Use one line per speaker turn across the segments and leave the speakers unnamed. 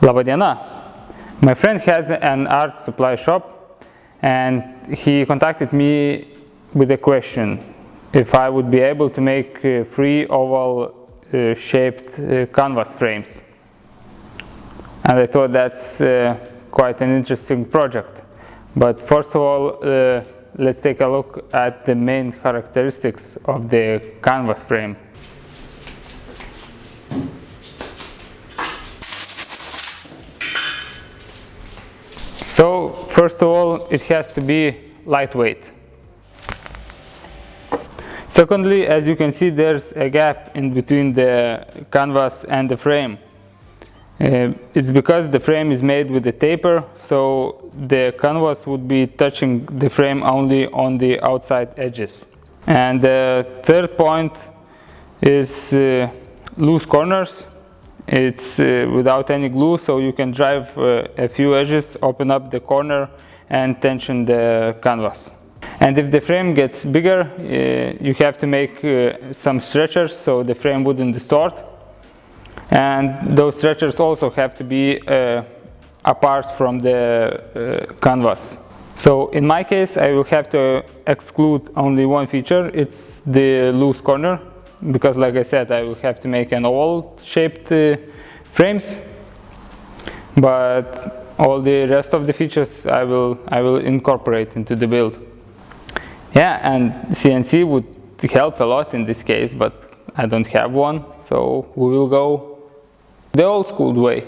Labadiena! My friend has an art supply shop and he contacted me with a question if I would be able to make free oval shaped canvas frames. And I thought that's quite an interesting project. But first of all, let's take a look at the main characteristics of the canvas frame. So, first of all, it has to be lightweight. Secondly, as you can see, there's a gap in between the canvas and the frame. It's because the frame is made with a taper, so the canvas would be touching the frame only on the outside edges. And the third point is loose corners. It's without any glue, so you can drive a few edges, open up the corner and tension the canvas. And if the frame gets bigger, you have to make some stretchers so the frame wouldn't distort. And those stretchers also have to be apart from the canvas. So in my case, I will have to exclude only one feature. It's the loose corner, because like I said, I will have to make an oval shaped frames, but all the rest of the features I will incorporate into the build. Yeah, and CNC would help a lot in this case, but I don't have one, so we will go the old school way.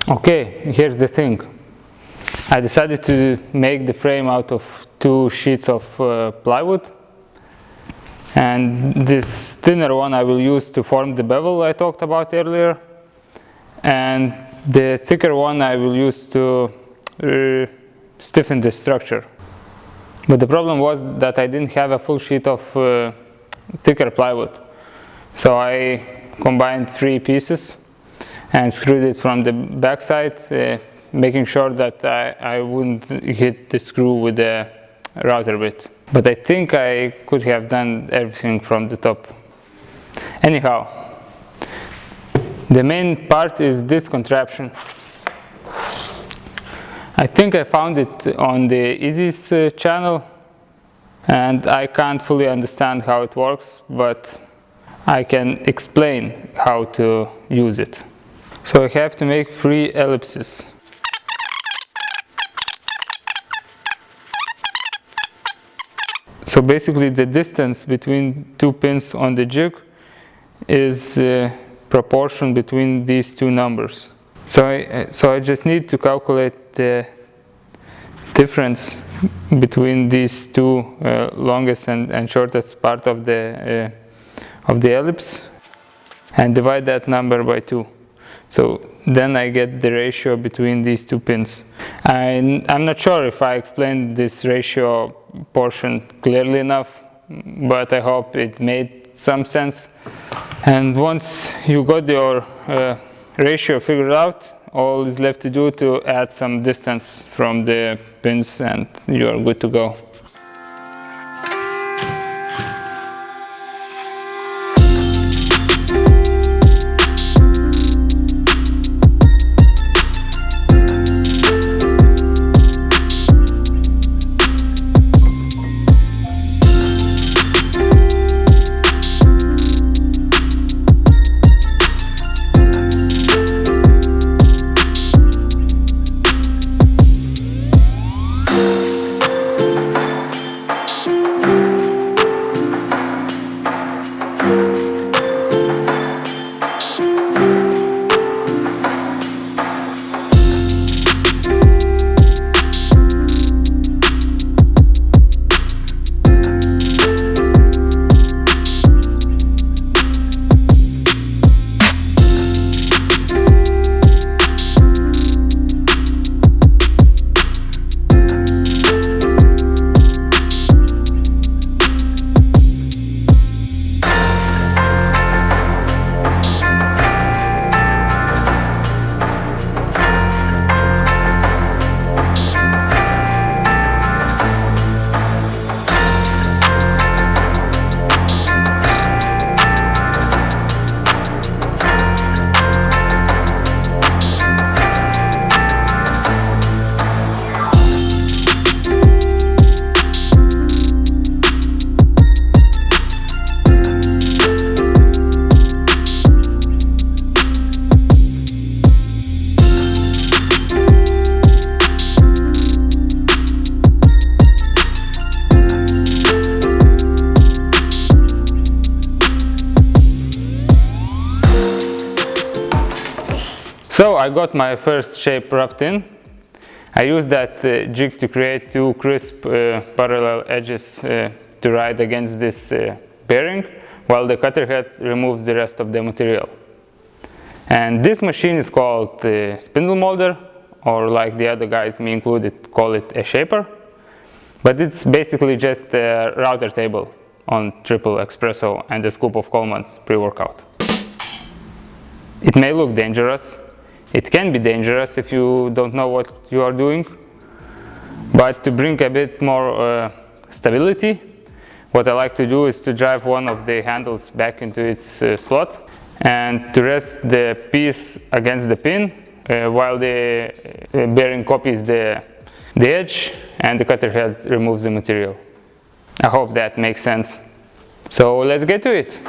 Okay, here's the thing. I decided to make the frame out of 2 sheets of plywood, and this thinner one I will use to form the bevel I talked about earlier, and the thicker one I will use to stiffen the structure. But the problem was that I didn't have a full sheet of thicker plywood, so I combined 3 pieces and screwed it from the back side, making sure that I wouldn't hit the screw with the router bit. But I think I could have done everything from the top. Anyhow, the main part is this contraption. I think I found it on the Easy's channel, and I can't fully understand how it works, but I can explain how to use it. So I have to make 3 ellipses. So basically the distance between 2 pins on the jig is proportion between these 2 numbers. So I just need to calculate the difference between these 2 longest and shortest part of the ellipse and divide that number by 2. So then I get the ratio between these two pins. I'm not sure if I explained this ratio portion clearly enough, but I hope it made some sense. And once you got your ratio figured out, all is left to do to add some distance from the pins and you are good to go. So I got my first shape roughed in. I used that jig to create two crisp parallel edges to ride against this bearing, while the cutter head removes the rest of the material. And this machine is called spindle molder, or like the other guys, me included, call it a shaper. But it's basically just a router table on triple espresso and a scoop of Coleman's pre-workout. It may look dangerous. It can be dangerous if you don't know what you are doing. But to bring a bit more stability, what I like to do is to drive one of the handles back into its slot and to rest the piece against the pin while the bearing copies the edge and the cutter head removes the material. I hope that makes sense. So let's get to it.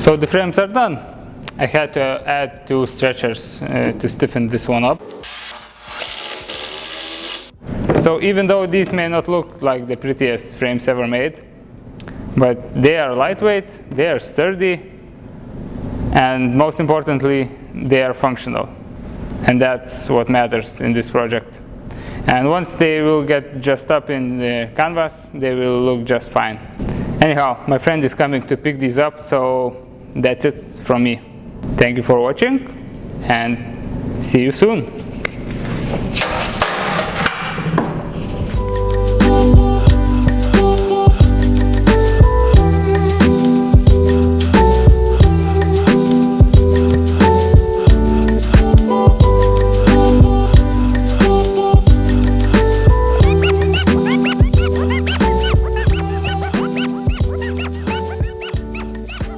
So the frames are done. I had to add 2 stretchers to stiffen this one up. So even though these may not look like the prettiest frames ever made, but they are lightweight, they are sturdy, and most importantly, they are functional. And that's what matters in this project. And once they will get just up in the canvas, they will look just fine. Anyhow, my friend is coming to pick these up, so that's it from me. Thank you for watching, and see you soon.